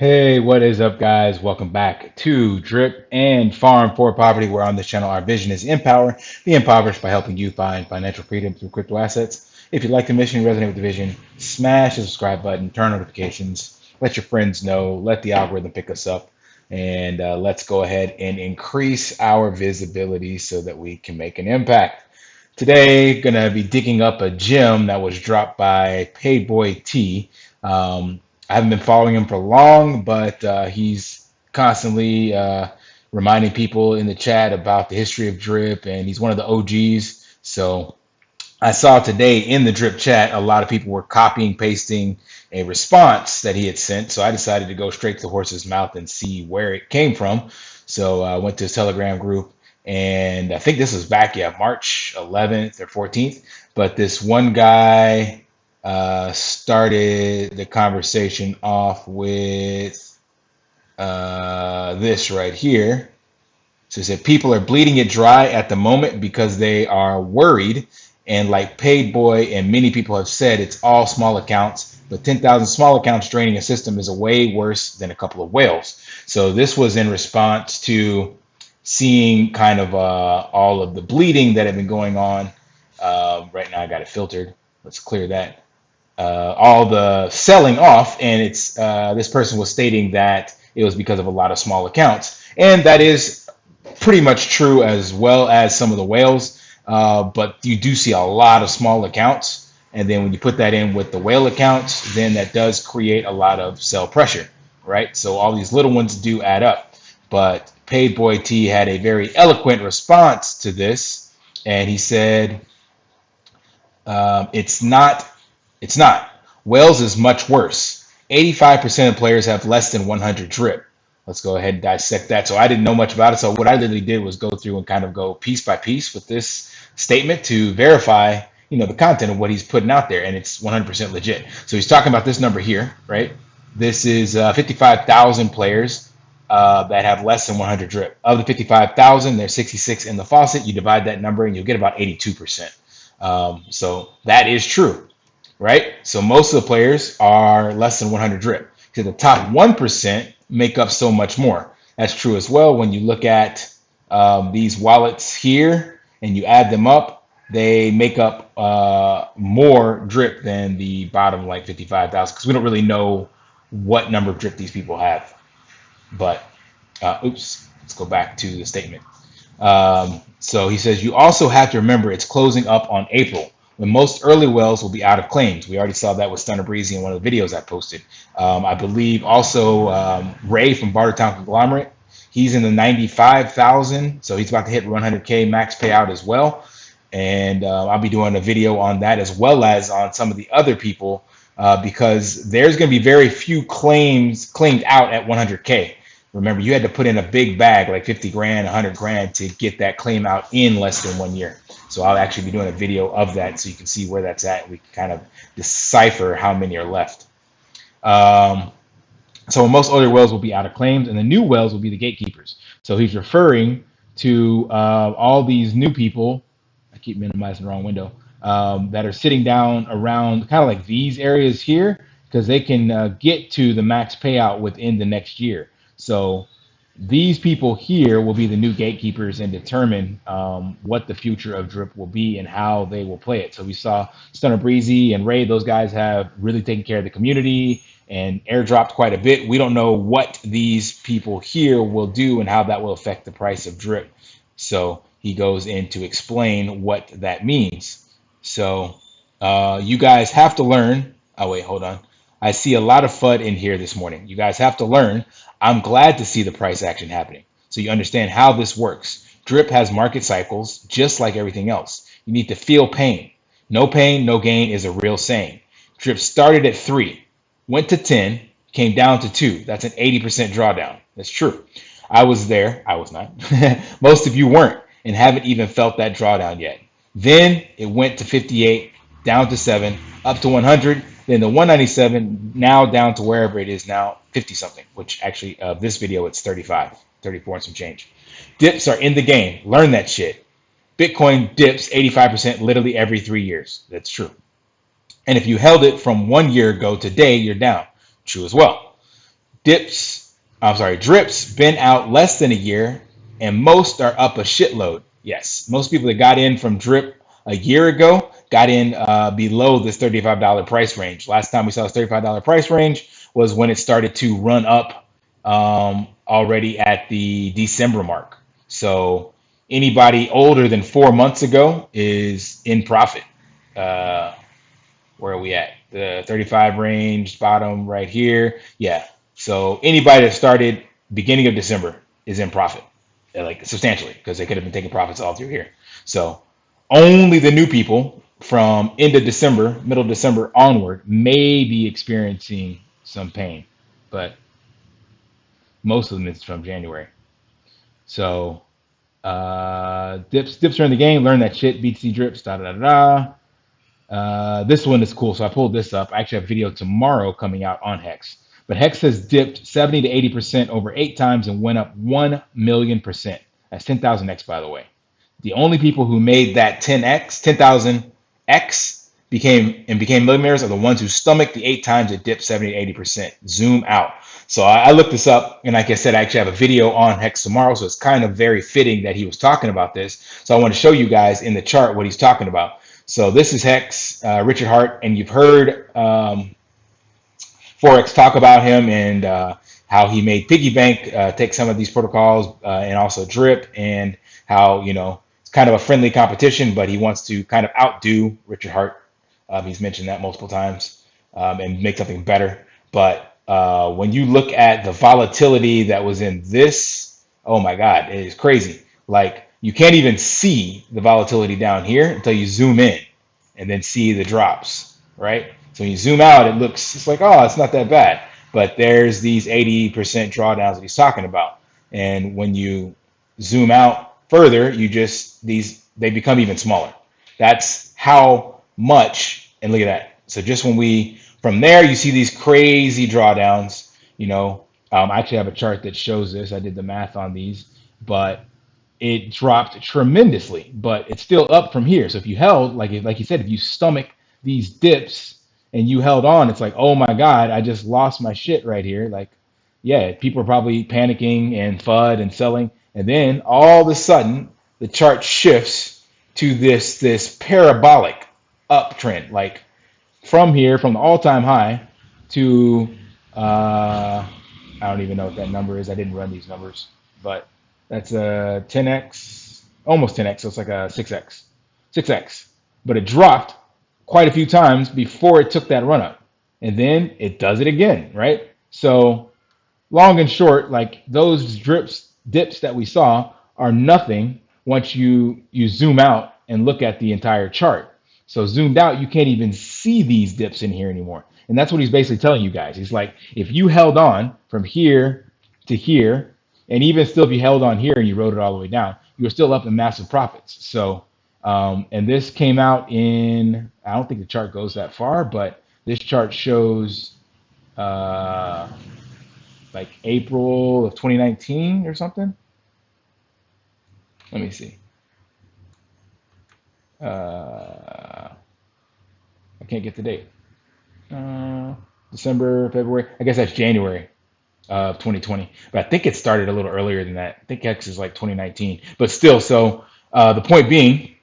Hey, what is up, guys? Welcome back to Drip and Farm for Poverty, where on this channel our vision is empower the impoverished by helping you find financial freedom through crypto assets. If you like the mission, resonate with the vision, smash the subscribe button, turn notifications, let your friends know, let the algorithm pick us up, and let's go ahead and increase our visibility so that we can make an impact. Today, gonna be digging up a gem that was dropped by Paid Boy T. I haven't been following him for long, but he's constantly reminding people in the chat about the history of Drip, and he's one of the OGs. So I saw today in the Drip chat, a lot of people were copying, pasting a response that he had sent. So I decided to go straight to the horse's mouth and see where it came from. So I went to his Telegram group, and I think this was back, March 11th or 14th. But this one guy started the conversation off with this right here. So he said, people are bleeding it dry at the moment because they are worried. And like Paid Boy and many people have said, it's all small accounts. But 10,000 small accounts draining a system is a way worse than a couple of whales. So this was in response to seeing kind of all of the bleeding that had been going on. Right now I got it filtered. Let's clear that. All the selling off, and it's this person was stating that it was because of a lot of small accounts. And that is pretty much true, as well as some of the whales, but you do see a lot of small accounts, and then when you put that in with the whale accounts, then that does create a lot of sell pressure, right? So all these little ones do add up. But Paid Boy T had a very eloquent response to this, and he said, it's not whales is much worse. 85% of players have less than 100 drip. Let's go ahead and dissect that. So I didn't know much about it. So what I literally did was go through and kind of go piece by piece with this statement to verify, the content of what he's putting out there, and it's 100% legit. So he's talking about this number here, right? This is 55,000 players that have less than 100 drip. Of the 55,000, there's 66 in the faucet. You divide that number, and you'll get about 82%. So that is true, right? So most of the players are less than 100 drip. So the top 1% make up so much more. That's true as well. When you look at these wallets here and you add them up, they make up more drip than the bottom, like 55,000, because we don't really know what number of drip these people have. But let's go back to the statement. So he says, you also have to remember it's closing up on April, when most early wells will be out of claims. We already saw that with Stunner Breezy in one of the videos I posted. I believe also Ray from Bartertown Conglomerate, he's in the 95,000, so he's about to hit 100K max payout as well. And I'll be doing a video on that as well as on some of the other people because there's going to be very few claimed out at 100K. Remember, you had to put in a big bag, like 50 grand, 100 grand to get that claim out in less than 1 year. So I'll actually be doing a video of that so you can see where that's at. We can kind of decipher how many are left. So most older wells will be out of claims, and the new wells will be the gatekeepers. So he's referring to all these new people. I keep minimizing the wrong window. That are sitting down around kind of like these areas here, because they can get to the max payout within the next year. So these people here will be the new gatekeepers and determine what the future of drip will be and how they will play it. So we saw Stunner Breezy and Ray; those guys have really taken care of the community and airdropped quite a bit. We don't know what these people here will do and how that will affect the price of drip. So he goes in to explain what that means. So you guys have to learn. Oh, wait, hold on. I see a lot of FUD in here this morning. You guys have to learn. I'm glad to see the price action happening so you understand how this works. Drip has market cycles just like everything else. You need to feel pain. No pain, no gain is a real saying. Drip started at 3, went to 10, came down to 2. That's an 80% drawdown. That's true. I was there. I was not. Most of you weren't and haven't even felt that drawdown yet. Then it went to 58, down to 7, up to 100, then the 197, now down to wherever it is now, 50 something, which actually this video it's 35, 34 and some change. Dips are in the game. Learn that shit. Bitcoin dips 85% literally every 3 years. That's true. And if you held it from 1 year ago today, you're down. True as well. Drips been out less than a year, and most are up a shitload. Yes, most people that got in from drip a year ago got in below this $35 price range. Last time we saw this $35 price range was when it started to run up already at the December mark. So anybody older than 4 months ago is in profit. Uh, where are we at? The 35 range, bottom right here. Yeah. So anybody that started beginning of December is in profit, like substantially, because they could have been taking profits all through here. So only the new people from end of December, middle of December onward may be experiencing some pain, but most of them is from January. So dips are in the game. Learn that shit. BTC drips. Da da da da. This one is cool. So I pulled this up. I actually have a video tomorrow coming out on Hex. But Hex has dipped 70 to 80% over 8 times and went up 1 million percent. That's 10,000x, by the way. The only people who made that 10,000x became millionaires are the ones who stomached the 8 times it dipped 70 to 80%. Zoom out. So I looked this up, and like I said, I actually have a video on Hex tomorrow. So it's kind of very fitting that he was talking about this. So I want to show you guys in the chart what he's talking about. So this is Hex, Richard Hart, and you've heard Forex talk about him and how he made Piggy Bank take some of these protocols and also Drip, and how it's kind of a friendly competition, but he wants to kind of outdo Richard Hart. He's mentioned that multiple times and make something better. But when you look at the volatility that was in this, oh my God, it is crazy. Like you can't even see the volatility down here until you zoom in and then see the drops, right? So when you zoom out, it's like, oh, it's not that bad. But there's these 80% drawdowns that he's talking about. And when you zoom out further, they become even smaller. That's how much, and look at that. So just from there, you see these crazy drawdowns, I actually have a chart that shows this. I did the math on these, but it dropped tremendously, but it's still up from here. So if you held, like you said, if you stomach these dips and you held on, it's like, oh my God, I just lost my shit right here. Like, yeah, people are probably panicking and FUD and selling. And then all of a sudden, the chart shifts to this parabolic uptrend, like from here, from the all-time high to, I don't even know what that number is. I didn't run these numbers, but that's a 10x, almost 10x. So it's like a 6x. But it dropped quite a few times before it took that run up. And then it does it again, right? So long and short, like those dips that we saw are nothing once you zoom out and look at the entire chart. So zoomed out, you can't even see these dips in here anymore. And that's what he's basically telling you guys. He's like, if you held on from here to here, and even still, if you held on here and you rode it all the way down, you were still up in massive profits. So, and this came out in, I don't think the chart goes that far, but this chart shows like April of 2019 or something. Let me see. I can't get the date. December, February. I guess that's January of 2020. But I think it started a little earlier than that. I think X is like 2019. But still, so the point being,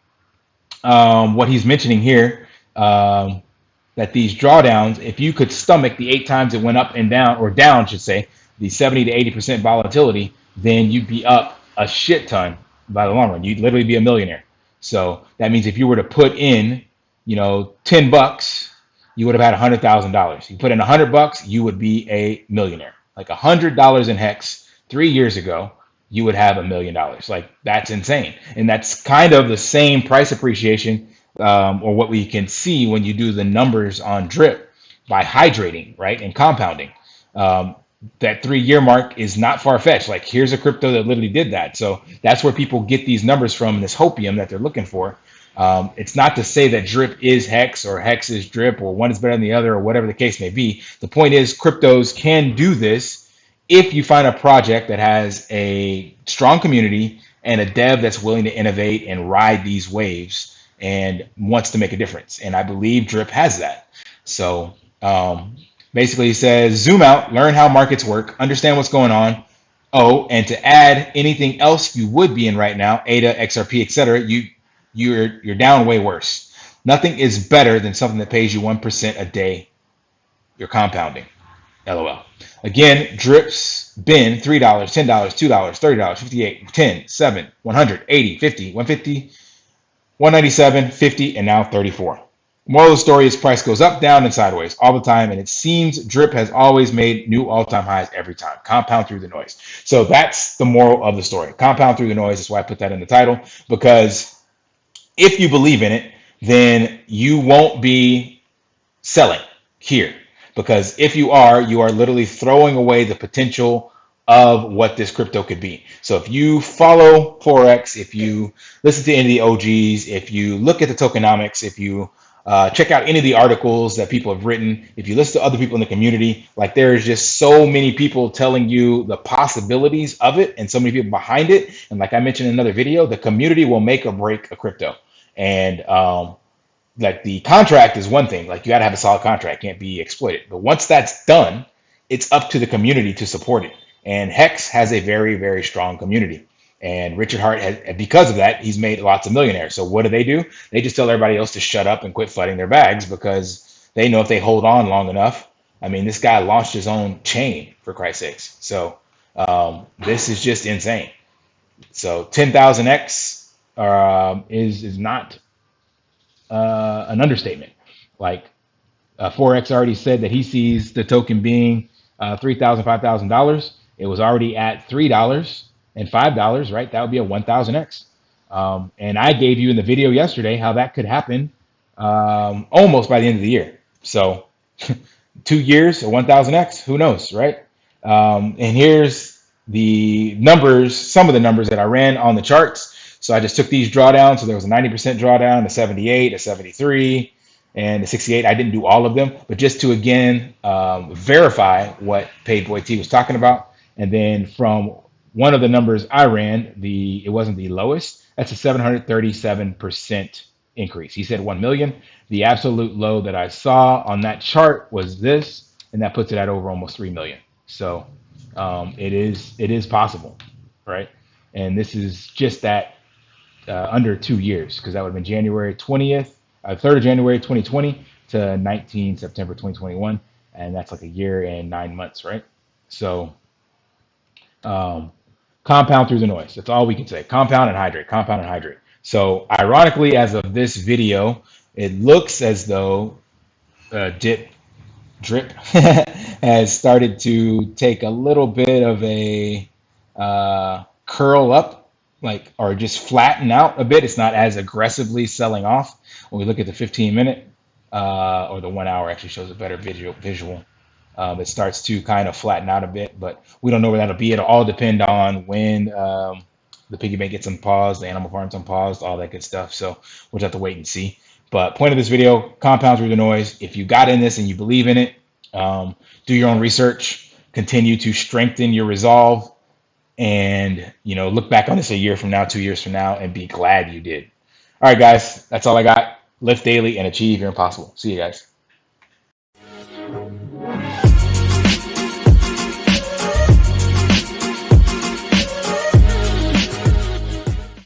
what he's mentioning here, that these drawdowns, if you could stomach the 8 times it went up and down, or down, I should say, the 70 to 80% volatility, then you'd be up a shit ton by the long run. You'd literally be a millionaire. So that means if you were to put in, $10, you would have had $100,000. You put in $100, you would be a millionaire. Like $100 in Hex 3 years ago, you would have $1,000,000. Like that's insane, and that's kind of the same price appreciation, or what we can see when you do the numbers on Drip by hydrating, right, and compounding. That 3 year mark is not far fetched. Like here's a crypto that literally did that. So that's where people get these numbers from, this hopium that they're looking for. It's not to say that Drip is Hex or Hex is Drip or one is better than the other or whatever the case may be. The point is cryptos can do this if you find a project that has a strong community and a dev that's willing to innovate and ride these waves and wants to make a difference. And I believe Drip has that. So, but Basically, he says, zoom out, learn how markets work, understand what's going on. Oh, and to add anything else you would be in right now, ADA, XRP, etc., you're down way worse. Nothing is better than something that pays you 1% a day. You're compounding. LOL. Again, drips been $3, $10, $2, $30, 58, 10, 7, 100, 80, 50, 150, 197, 50, and now 34. Moral of the story is price goes up, down, and sideways all the time, and it seems Drip has always made new all-time highs every time. Compound through the noise. So that's the moral of the story. Compound through the noise. That's why I put that in the title, because if you believe in it, then you won't be selling here. Because if you are literally throwing away the potential of what this crypto could be. So if you follow Forex, if you listen to any of the OGs, if you look at the tokenomics, if you check out any of the articles that people have written, if you listen to other people in the community, like there's just so many people telling you the possibilities of it and so many people behind it. And like I mentioned in another video, the community will make or break a crypto. And like the contract is one thing, like you got to have a solid contract, can't be exploited. But once that's done, it's up to the community to support it. And Hex has a very, very strong community. And Richard Hart has, because of that, he's made lots of millionaires. So what do? They just tell everybody else to shut up and quit flooding their bags because they know if they hold on long enough. I mean, this guy launched his own chain, for Christ's sakes. So this is just insane. So 10,000x is not an understatement. Like Forex already said that he sees the token being $3,000, $5,000. It was already at $3 and $5, right? That would be a 1,000x. And I gave you in the video yesterday how that could happen almost by the end of the year. So 2 years or 1,000x, who knows, right? And here's the numbers, some of the numbers that I ran on the charts. So I just took these drawdowns. So there was a 90% drawdown, a 78, a 73, and a 68. I didn't do all of them, but just to again verify what Paid Boy T was talking about. And then from one of the numbers I ran, it wasn't the lowest. That's a 737% increase. He said 1 million. The absolute low that I saw on that chart was this, and that puts it at over almost 3 million. So it is possible, right? And this is just that under 2 years, because that would have been January 20th, 3rd of January 2020 to 19 September 2021, and that's like a year and 9 months, right? So compound through the noise. That's all we can say. Compound and hydrate. Compound and hydrate. So ironically, as of this video, it looks as though Drip has started to take a little bit of a curl up, like, or just flatten out a bit. It's not as aggressively selling off. When we look at the 15-minute or the 1 hour, actually shows a better visual. It starts to kind of flatten out a bit, but we don't know where that'll be. It'll all depend on when the piggy bank gets unpaused, the animal farm's unpaused, all that good stuff. So we'll just have to wait and see. But point of this video, compound through the noise. If you got in this and you believe in it, do your own research, continue to strengthen your resolve, and look back on this a year from now, 2 years from now, and be glad you did. All right, guys, that's all I got. Lift daily and achieve your impossible. See you guys.